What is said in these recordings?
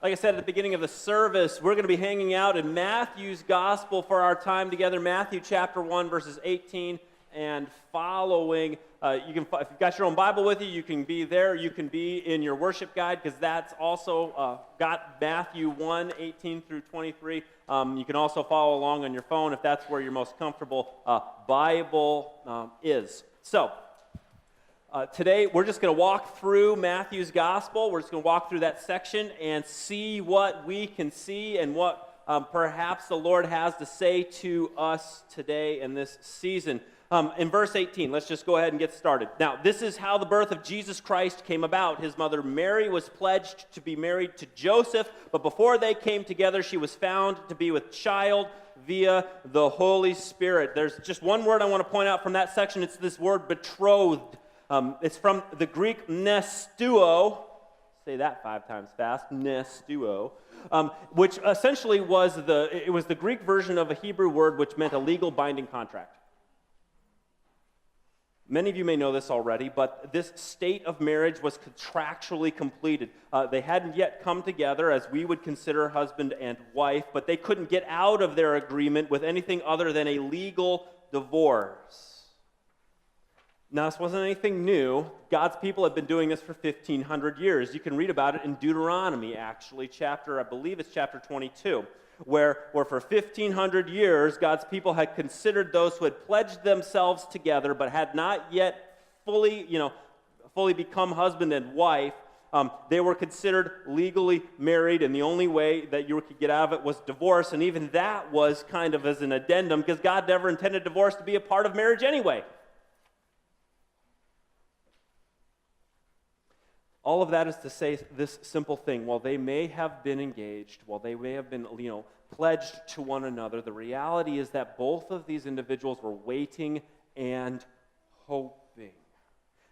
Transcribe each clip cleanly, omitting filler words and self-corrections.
Like I said at the beginning of the service, we're going to be hanging out in Matthew's Gospel for our time together. Matthew chapter 1, verses 18 and following. If you've got your own Bible with you, you can be there. You can be in your worship guide because that's also got Matthew 1, 18 through 23. You can also follow along on your phone if that's where your most comfortable Bible is. So, today, we're just going to walk through Matthew's Gospel. We're just going to walk through that section and see what we can see and what perhaps the Lord has to say to us today in this season. In verse 18, let's just go ahead and get started. Now, this is how the birth of Jesus Christ came about. His mother Mary was pledged to be married to Joseph, but before they came together, she was found to be with child via the Holy Spirit. There's just one word I want to point out from that section. It's this word betrothed. It's from the Greek nestuo, say that 5 times fast, nestuo, which essentially was the Greek version of a Hebrew word which meant a legal binding contract. Many of you may know this already, but this state of marriage was contractually completed. They hadn't yet come together as we would consider husband and wife, but they couldn't get out of their agreement with anything other than a legal divorce. Now, this wasn't anything new. God's people have been doing this for 1,500 years. You can read about it in Deuteronomy, actually, I believe it's chapter 22, where for 1,500 years, God's people had considered those who had pledged themselves together but had not yet fully become husband and wife. They were considered legally married, and the only way that you could get out of it was divorce, and even that was kind of as an addendum because God never intended divorce to be a part of marriage anyway. All of that is to say this simple thing. While they may have been engaged, while they may have been, pledged to one another, the reality is that both of these individuals were waiting and hoping.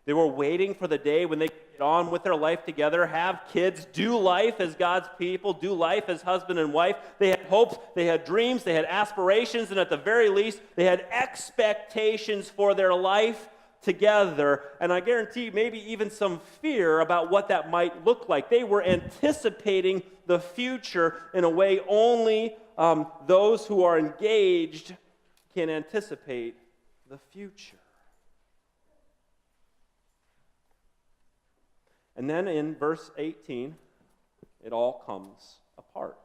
They were waiting for the day when they could get on with their life together, have kids, do life as God's people, do life as husband and wife. They had hopes, they had dreams, they had aspirations, and at the very least, they had expectations for their life together, and I guarantee maybe even some fear about what that might look like. They were anticipating the future in a way only those who are engaged can anticipate the future. And then in verse 18, it all comes apart.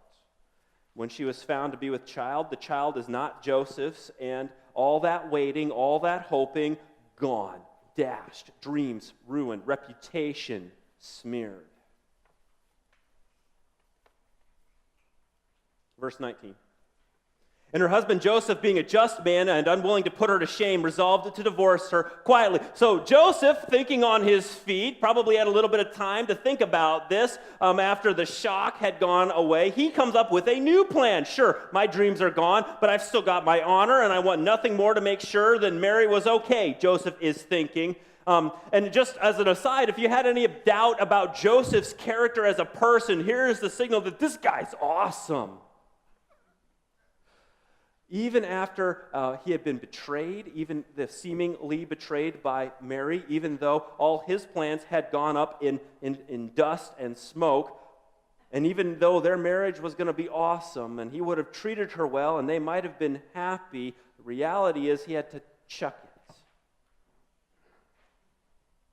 When she was found to be with child, the child is not Joseph's, and all that waiting, all that hoping, gone, dashed, dreams ruined, reputation smeared. Verse 19. And her husband Joseph, being a just man and unwilling to put her to shame, resolved to divorce her quietly. So Joseph, thinking on his feet, probably had a little bit of time to think about this after the shock had gone away. He comes up with a new plan. Sure, my dreams are gone, but I've still got my honor, and I want nothing more to make sure than Mary was okay, Joseph is thinking. And just as an aside, if you had any doubt about Joseph's character as a person, here's the signal that this guy's awesome. Even after he had been betrayed, even seemingly betrayed by Mary, even though all his plans had gone up in dust and smoke, and even though their marriage was going to be awesome, and he would have treated her well, and they might have been happy, the reality is he had to chuck it.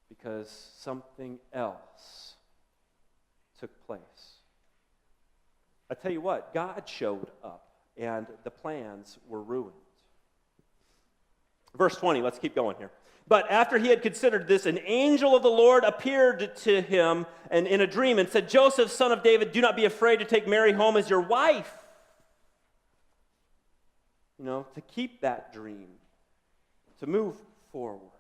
Because something else took place. I tell you what, God showed up. And the plans were ruined. Verse 20, let's keep going here. But after he had considered this, an angel of the Lord appeared to him and in a dream and said, Joseph, son of David, do not be afraid to take Mary home as your wife. To keep that dream, to move forward.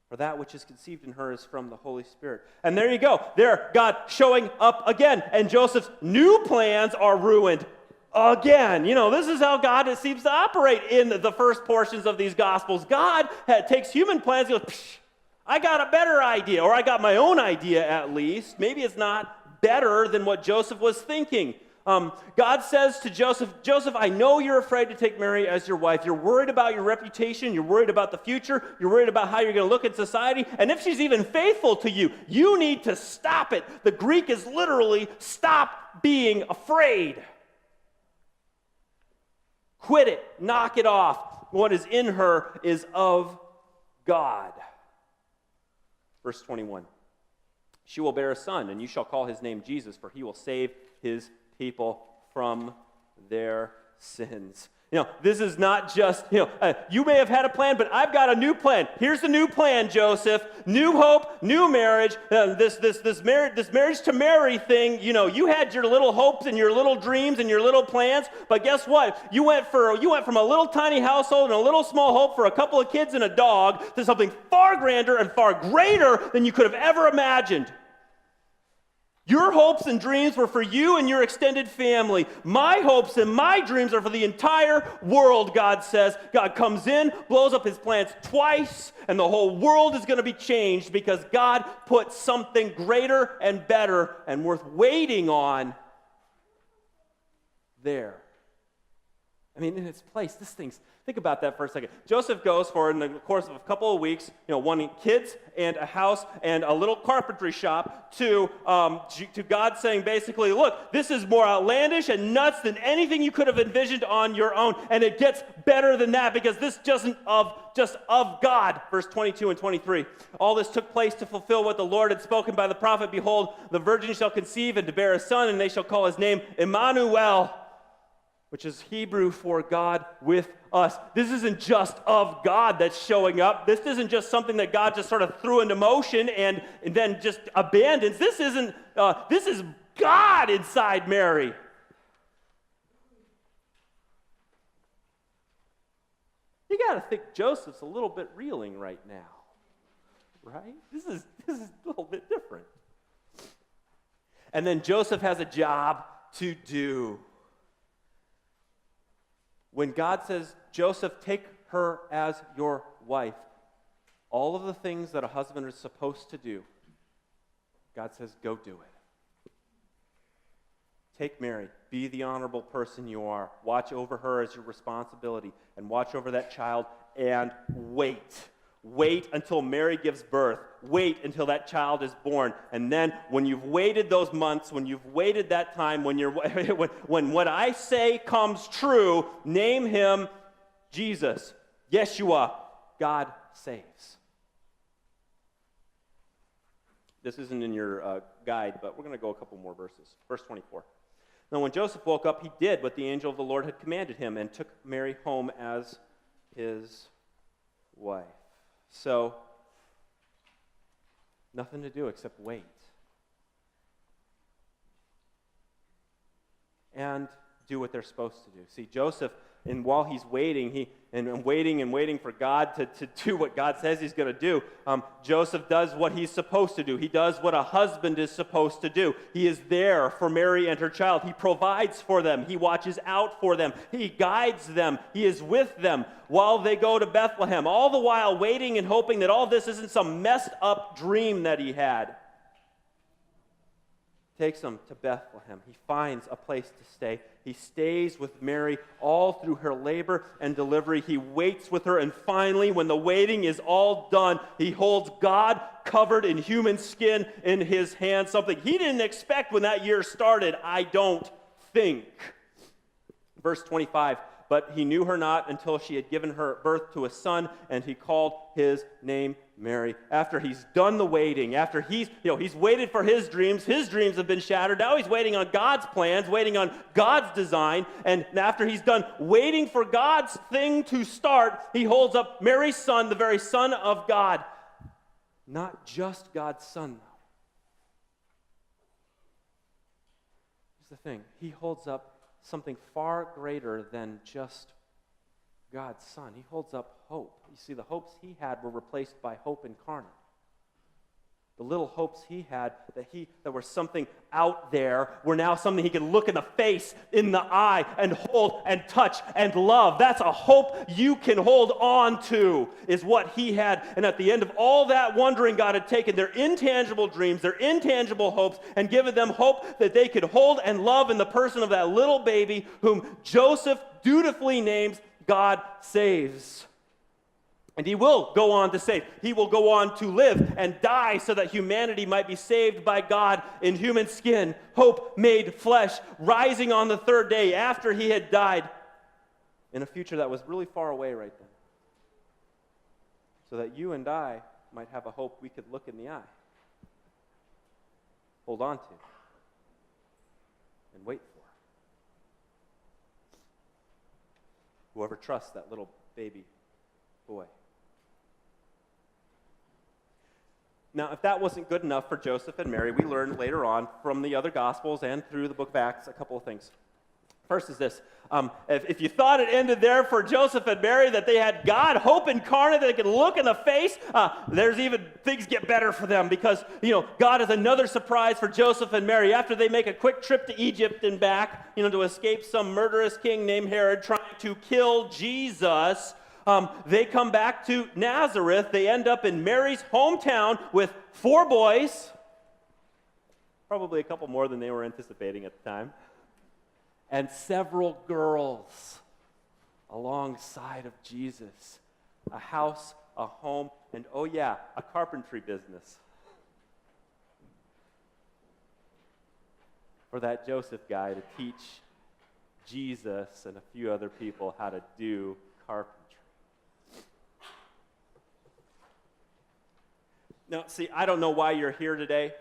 For that which is conceived in her is from the Holy Spirit. And there you go. There, God showing up again. And Joseph's new plans are ruined again. This is how God seems to operate in the first portions of these Gospels. God takes human plans and goes, I got a better idea, or I got my own idea at least. Maybe it's not better than what Joseph was thinking. God says to Joseph, Joseph, I know you're afraid to take Mary as your wife. You're worried about your reputation. You're worried about the future. You're worried about how you're going to look in society. And if she's even faithful to you, you need to stop it. The Greek is literally stop being afraid. Quit it. Knock it off. What is in her is of God. Verse 21. She will bear a son, and you shall call his name Jesus, for he will save his people from their sins. This is not just, you may have had a plan, but I've got a new plan. Here's the new plan, Joseph. New hope, new marriage. This marriage to Mary thing, you had your little hopes and your little dreams and your little plans, but guess what? You went from a little tiny household and a little small hope for a couple of kids and a dog to something far grander and far greater than you could have ever imagined. Your hopes and dreams were for you and your extended family. My hopes and my dreams are for the entire world, God says. God comes in, blows up his plans twice, and the whole world is going to be changed because God put something greater and better and worth waiting on there. In its place, think about that for a second. Joseph goes for, in the course of a couple of weeks, wanting kids and a house and a little carpentry shop to God saying basically, look, this is more outlandish and nuts than anything you could have envisioned on your own. And it gets better than that because this isn't just of God. Verse 22 and 23. All this took place to fulfill what the Lord had spoken by the prophet. Behold, the virgin shall conceive and to bear a son, and they shall call his name Emmanuel, which is Hebrew for God with us. This isn't just of God that's showing up. This isn't just something that God just sort of threw into motion and then just abandons. This is God inside Mary. You got to think Joseph's a little bit reeling right now, right? This is a little bit different. And then Joseph has a job to do. When God says, Joseph, take her as your wife, all of the things that a husband is supposed to do, God says, go do it. Take Mary. Be the honorable person you are. Watch over her as your responsibility, and watch over that child, and wait. Wait until Mary gives birth. Wait until that child is born. And then when you've waited those months, when you've waited that time, when what I say comes true, name him Jesus. Yeshua. God saves. This isn't in your guide, but we're going to go a couple more verses. Verse 24. Now when Joseph woke up, he did what the angel of the Lord had commanded him and took Mary home as his wife. So, nothing to do except wait. And do what they're supposed to do. See, Joseph, and while he's waiting, waiting for God to do what God says he's going to do, Joseph does what he's supposed to do. He does what a husband is supposed to do. He is there for Mary and her child. He provides for them. He watches out for them. He guides them. He is with them while they go to Bethlehem, all the while waiting and hoping that all this isn't some messed up dream that he had. Takes them to Bethlehem. He finds a place to stay. He stays with Mary all through her labor and delivery. He waits with her, and finally, when the waiting is all done, he holds God covered in human skin in his hand, something he didn't expect when that year started, I don't think. Verse 25, but he knew her not until she had given her birth to a son, and he called his name Mary. After he's done the waiting, after he's waited for his dreams have been shattered. Now he's waiting on God's plans, waiting on God's design, and after he's done waiting for God's thing to start, he holds up Mary's son, the very Son of God. Not just God's son, though. Here's the thing. He holds up something far greater than just God's Son. He holds up hope. You see, the hopes he had were replaced by hope incarnate. The little hopes he had that were something out there were now something he could look in the face, in the eye, and hold and touch and love. That's a hope you can hold on to, is what he had. And at the end of all that wondering, God had taken their intangible dreams, their intangible hopes, and given them hope that they could hold and love in the person of that little baby whom Joseph dutifully names God Saves. And he will go on to save. He will go on to live and die so that humanity might be saved by God in human skin, hope made flesh, rising on the third day after he had died in a future that was really far away right then. So that you and I might have a hope we could look in the eye, hold on to, and wait for. Whoever trusts that little baby boy. Now, if that wasn't good enough for Joseph and Mary, we learned later on from the other Gospels and through the book of Acts a couple of things. First is this. If you thought it ended there for Joseph and Mary, that they had God, hope incarnate, that they could look in the face, there's even things get better for them because, God has another surprise for Joseph and Mary. After they make a quick trip to Egypt and back, to escape some murderous king named Herod trying to kill Jesus, they come back to Nazareth. They end up in Mary's hometown with 4 boys, probably a couple more than they were anticipating at the time, and several girls alongside of Jesus. A house, a home, and oh yeah, a carpentry business. For that Joseph guy to teach Jesus and a few other people how to do carpentry. Now, see, I don't know why you're here today.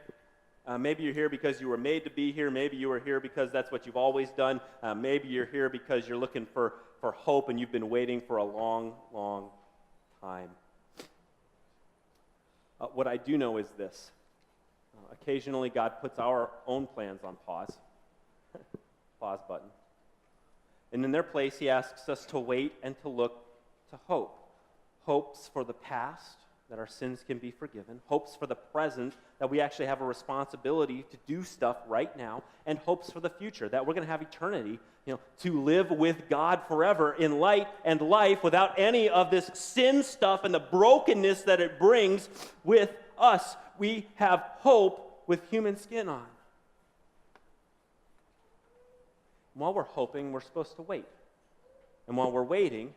Maybe you're here because you were made to be here. Maybe you were here because that's what you've always done. Maybe you're here because you're looking for hope and you've been waiting for a long, long time. What I do know is this. Occasionally, God puts our own plans on pause. Pause button. And in their place, he asks us to wait and to look to hope. Hopes for the past, that our sins can be forgiven, hopes for the present, that we actually have a responsibility to do stuff right now, and hopes for the future, that we're going to have eternity, to live with God forever in light and life without any of this sin stuff and the brokenness that it brings with us. We have hope with human skin on. While we're hoping, we're supposed to wait. And while we're waiting,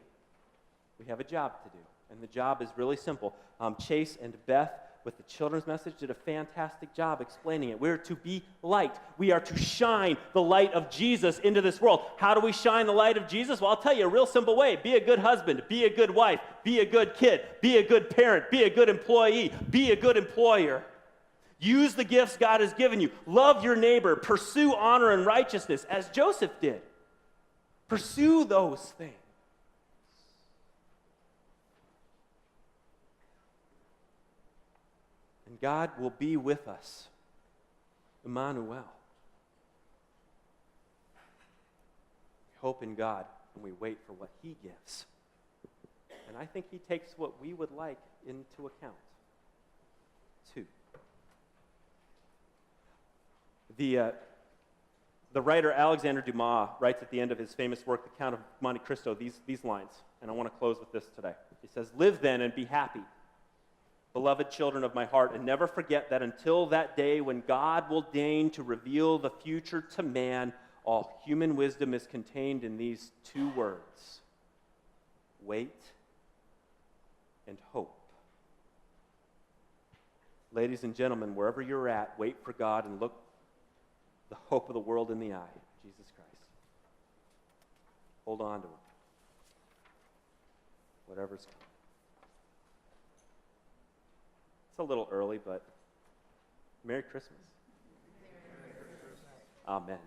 we have a job to do. And the job is really simple. Chase and Beth, with the children's message, did a fantastic job explaining it. We're to be light. We are to shine the light of Jesus into this world. How do we shine the light of Jesus? Well, I'll tell you a real simple way. Be a good husband. Be a good wife. Be a good kid. Be a good parent. Be a good employee. Be a good employer. Use the gifts God has given you. Love your neighbor. Pursue honor and righteousness, as Joseph did. Pursue those things. And God will be with us. Emmanuel. We hope in God and we wait for what he gives. And I think he takes what we would like into account, too. The writer Alexander Dumas writes at the end of his famous work, The Count of Monte Cristo, these lines, and I want to close with this today. He says, "Live then and be happy, beloved children of my heart, and never forget that until that day when God will deign to reveal the future to man, all human wisdom is contained in these 2 words, wait and hope." Ladies and gentlemen, wherever you're at, wait for God and look the hope of the world in the eye, Jesus Christ. Hold on to him. Whatever's coming. It's a little early, but Merry Christmas. Amen.